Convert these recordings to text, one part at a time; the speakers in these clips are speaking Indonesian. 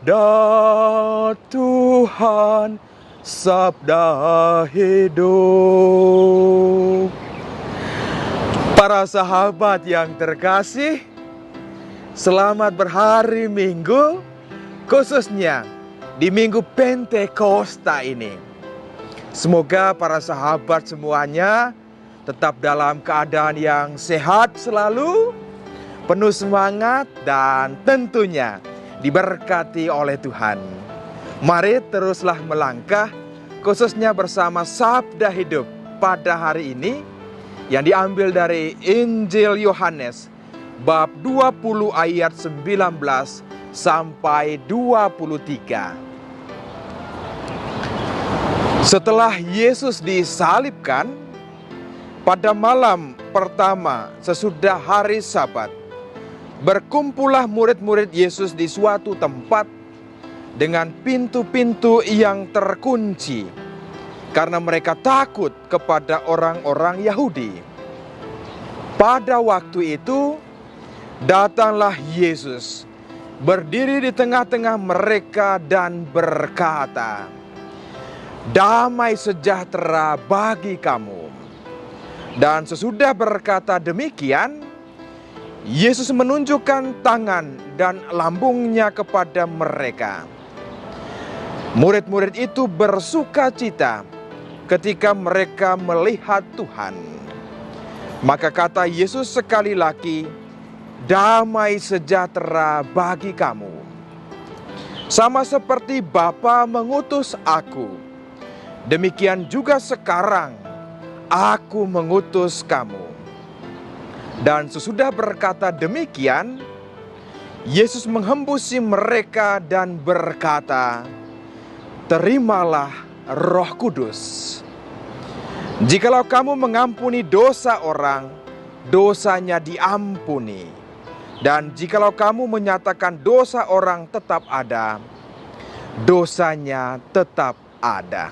Sabda Tuhan, sabda hidup. Para sahabat yang terkasih, selamat berhari Minggu, khususnya di Minggu Pentakosta ini. Semoga para sahabat semuanya tetap dalam keadaan yang sehat selalu, penuh semangat, dan tentunya diberkati oleh Tuhan. Mari teruslah melangkah, khususnya bersama Sabda Hidup pada hari ini, yang diambil dari Injil Yohanes bab 20 ayat 19 sampai 23. Setelah Yesus disalibkan, pada malam pertama sesudah hari Sabat, berkumpullah murid-murid Yesus di suatu tempat dengan pintu-pintu yang terkunci, karena mereka takut kepada orang-orang Yahudi. Pada waktu itu, datanglah Yesus, berdiri di tengah-tengah mereka dan berkata, "Damai sejahtera bagi kamu." Dan sesudah berkata demikian, Yesus menunjukkan tangan dan lambungnya kepada mereka. Murid-murid itu bersuka cita ketika mereka melihat Tuhan. Maka kata Yesus sekali lagi, "Damai sejahtera bagi kamu. Sama seperti Bapa mengutus aku, demikian juga sekarang aku mengutus kamu." Dan sesudah berkata demikian, Yesus menghembusi mereka dan berkata, "Terimalah Roh Kudus. Jikalau kamu mengampuni dosa orang, dosanya diampuni. Dan jikalau kamu menyatakan dosa orang tetap ada, dosanya tetap ada."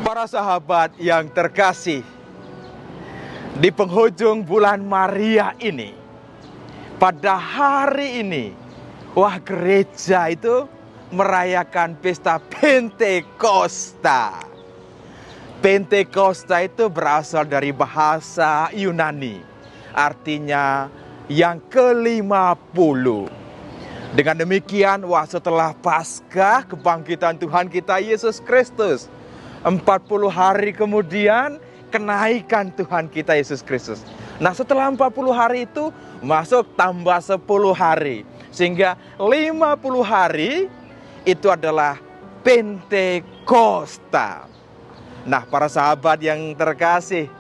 Para sahabat yang terkasih, di penghujung bulan Maria ini, pada hari ini, gereja itu merayakan pesta Pentakosta. Pentakosta itu berasal dari bahasa Yunani, artinya yang ke-50. Dengan demikian, setelah Paskah, kebangkitan Tuhan kita Yesus Kristus, 40 hari kemudian kenaikan Tuhan kita Yesus Kristus. Nah, setelah 40 hari itu masuk tambah 10 hari. Sehingga 50 hari itu adalah Pentakosta. Nah, para sahabat yang terkasih,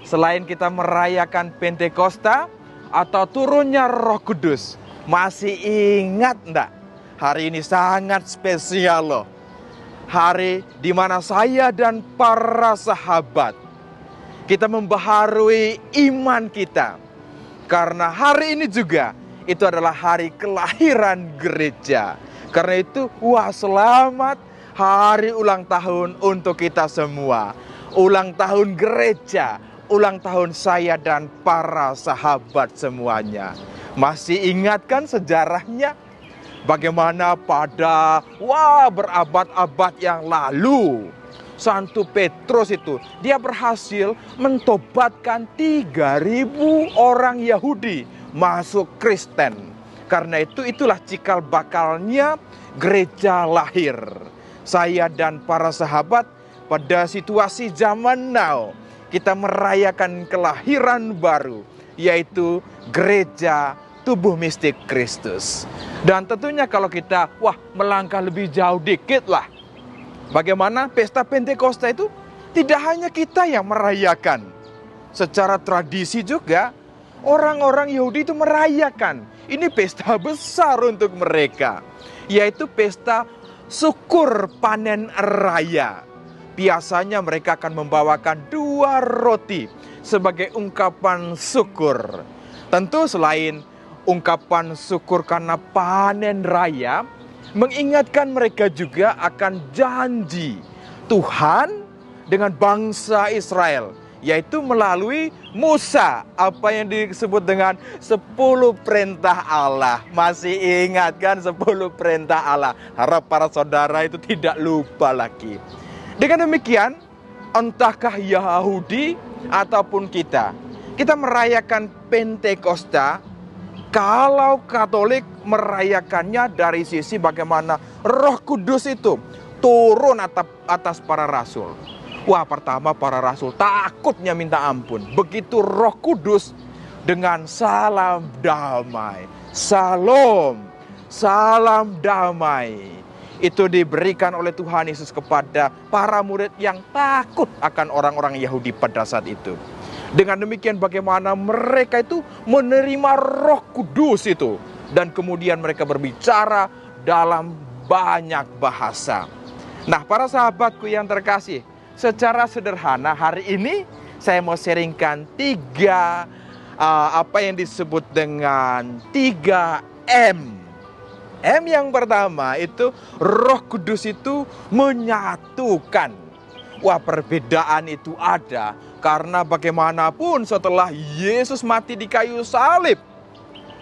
selain kita merayakan Pentakosta atau turunnya Roh Kudus, masih ingat enggak? Hari ini sangat spesial loh. Hari di mana saya dan para sahabat kita membaharui iman kita. Karena hari ini juga itu adalah hari kelahiran gereja. Karena itu, selamat hari ulang tahun untuk kita semua. Ulang tahun gereja, ulang tahun saya dan para sahabat semuanya. Masih ingatkan sejarahnya? Bagaimana pada berabad-abad yang lalu, Santo Petrus itu, dia berhasil mentobatkan 3.000 orang Yahudi masuk Kristen. Karena itulah cikal bakalnya gereja lahir. Saya dan para sahabat pada situasi zaman now, kita merayakan kelahiran baru, yaitu gereja tubuh mistik Kristus. Dan tentunya kalau kita melangkah lebih jauh dikit lah, bagaimana pesta Pentakosta itu tidak hanya kita yang merayakan. Secara tradisi juga orang-orang Yahudi itu merayakan. Ini pesta besar untuk mereka, yaitu pesta syukur panen raya. Biasanya mereka akan membawakan 2 roti sebagai ungkapan syukur. Tentu selain ungkapan syukur karena panen raya, mengingatkan mereka juga akan janji Tuhan dengan bangsa Israel yaitu melalui Musa, apa yang disebut dengan 10 perintah Allah. Masih ingat kan 10 perintah Allah? Harap para saudara itu tidak lupa lagi. Dengan demikian, entahkah Yahudi ataupun kita merayakan Pentakosta. Kalau Katolik merayakannya dari sisi bagaimana Roh Kudus itu turun atas para rasul. Wah, pertama para rasul takutnya minta ampun. Begitu Roh Kudus dengan salam damai, salam damai, itu diberikan oleh Tuhan Yesus kepada para murid yang takut akan orang-orang Yahudi pada saat itu. Dengan demikian bagaimana mereka itu menerima Roh Kudus itu. Dan kemudian mereka berbicara dalam banyak bahasa. Nah, para sahabatku yang terkasih, secara sederhana hari ini saya mau sharingkan 3 apa yang disebut dengan 3M. M yang pertama itu Roh Kudus itu menyatukan. Wah, perbedaan itu ada karena bagaimanapun setelah Yesus mati di kayu salib,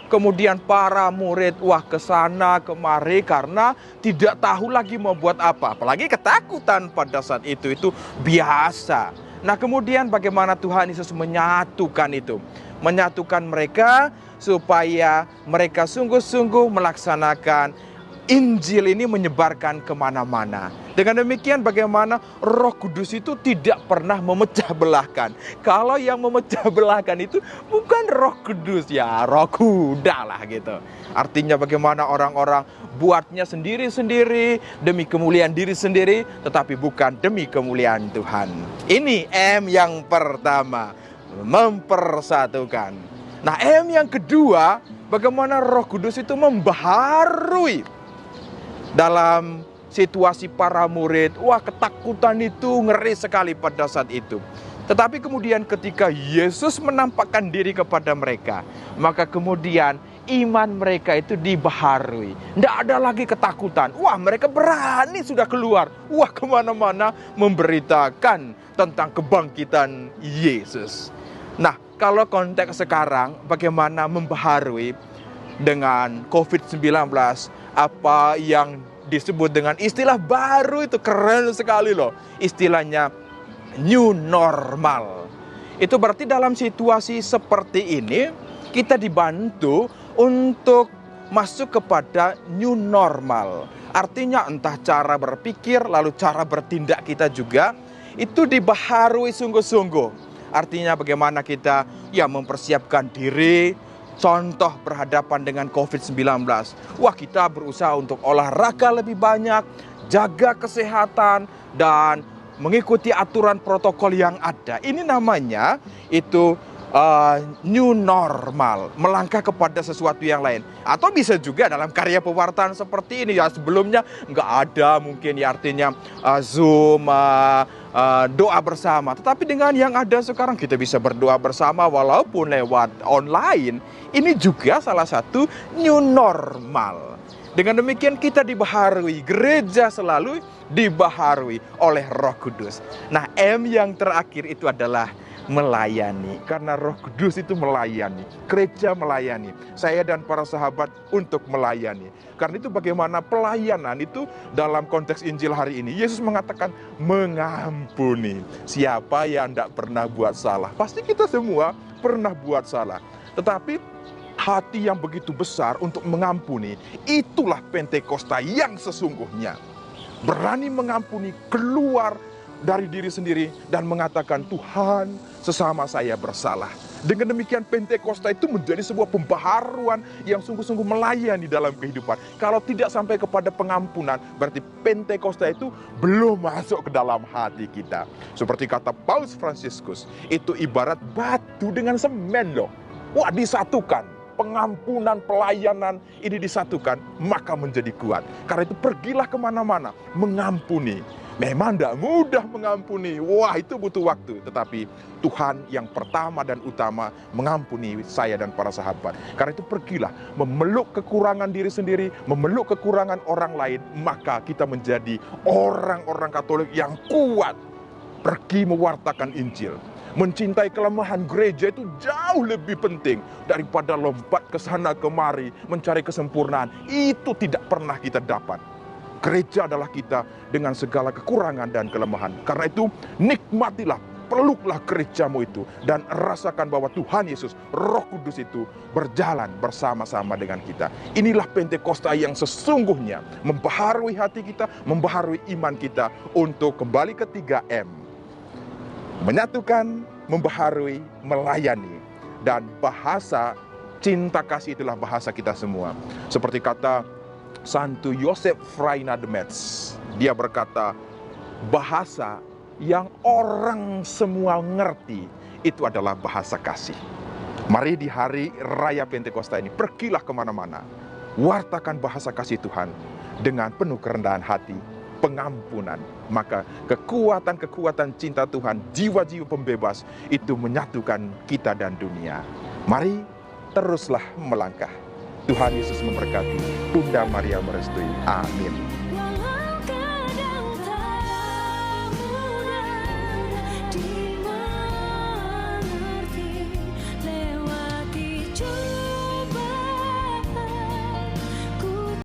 kemudian para murid kesana kemari karena tidak tahu lagi mau buat apa. Apalagi ketakutan pada saat itu biasa. Nah, kemudian bagaimana Tuhan Yesus menyatukan itu? Menyatukan mereka supaya mereka sungguh-sungguh melaksanakan Injil ini, menyebarkan kemana-mana. Dengan demikian bagaimana Roh Kudus itu tidak pernah memecah belahkan. Kalau yang memecah belahkan itu bukan Roh Kudus, ya Roh kuda lah gitu. Artinya bagaimana orang-orang buatnya sendiri-sendiri demi kemuliaan diri sendiri, tetapi bukan demi kemuliaan Tuhan. Ini M yang pertama, mempersatukan. Nah, M yang kedua, bagaimana Roh Kudus itu membaharui. Dalam situasi para murid, ketakutan itu ngeri sekali pada saat itu. Tetapi kemudian ketika Yesus menampakkan diri kepada mereka, maka kemudian iman mereka itu dibaharui. Tidak ada lagi ketakutan. Mereka berani sudah keluar. Kemana-mana memberitakan tentang kebangkitan Yesus. Nah, kalau konteks sekarang bagaimana membaharui dengan COVID-19, apa yang disebut dengan istilah baru itu keren sekali loh. Istilahnya new normal. Itu berarti dalam situasi seperti ini kita dibantu untuk masuk kepada new normal. Artinya entah cara berpikir lalu cara bertindak kita juga itu dibaharui sungguh-sungguh. Artinya bagaimana kita mempersiapkan diri. Contoh berhadapan dengan COVID-19. Kita berusaha untuk olahraga lebih banyak, jaga kesehatan, dan mengikuti aturan protokol yang ada. Ini namanya itu new normal, melangkah kepada sesuatu yang lain. Atau bisa juga dalam karya pewartaan seperti ini, sebelumnya nggak ada mungkin artinya Zoom, doa bersama. Tetapi dengan yang ada sekarang kita bisa berdoa bersama walaupun lewat online. Ini juga salah satu new normal. Dengan demikian kita dibaharui, gereja selalu dibaharui oleh Roh Kudus. Nah, M yang terakhir itu adalah melayani. Karena Roh Kudus itu melayani, gereja melayani, saya dan para sahabat untuk melayani. Karena itu bagaimana pelayanan itu dalam konteks Injil hari ini. Yesus mengatakan mengampuni. Siapa yang tidak pernah buat salah? Pasti kita semua pernah buat salah. Tetapi hati yang begitu besar untuk mengampuni, itulah Pentakosta yang sesungguhnya. Berani mengampuni, keluar dari diri sendiri dan mengatakan, Tuhan, sesama saya bersalah. Dengan demikian Pentakosta itu menjadi sebuah pembaharuan yang sungguh-sungguh melayani dalam kehidupan. Kalau tidak sampai kepada pengampunan, berarti Pentakosta itu belum masuk ke dalam hati kita. Seperti kata Paus Fransiskus, itu ibarat batu dengan semen loh. Disatukan. Pengampunan, pelayanan ini disatukan, maka menjadi kuat. Karena itu pergilah kemana-mana, mengampuni. Memang tidak mudah mengampuni, itu butuh waktu. Tetapi Tuhan yang pertama dan utama mengampuni saya dan para sahabat. Karena itu pergilah, memeluk kekurangan diri sendiri, memeluk kekurangan orang lain, maka kita menjadi orang-orang Katolik yang kuat. Pergi mewartakan Injil. Mencintai kelemahan gereja itu jauh lebih penting daripada lompat ke sana kemari mencari kesempurnaan. Itu tidak pernah kita dapat. Gereja adalah kita dengan segala kekurangan dan kelemahan. Karena itu nikmatilah, peluklah gerejamu itu, dan rasakan bahwa Tuhan Yesus, Roh Kudus itu berjalan bersama-sama dengan kita. Inilah Pentakosta yang sesungguhnya membaharui hati kita, membaharui iman kita untuk kembali ke 3M. Menyatukan, membaharui, melayani. Dan bahasa cinta kasih itulah bahasa kita semua. Seperti kata Santo Yosef Freina de Metz, dia berkata, bahasa yang orang semua ngerti itu adalah bahasa kasih. Mari di hari Raya Pentakosta ini, pergilah kemana-mana, wartakan bahasa kasih Tuhan dengan penuh kerendahan hati, pengampunan. Maka kekuatan-kekuatan cinta Tuhan, jiwa-jiwa pembebas itu menyatukan kita dan dunia. Mari teruslah melangkah. Tuhan Yesus memberkati. Bunda Maria merestui. Amin.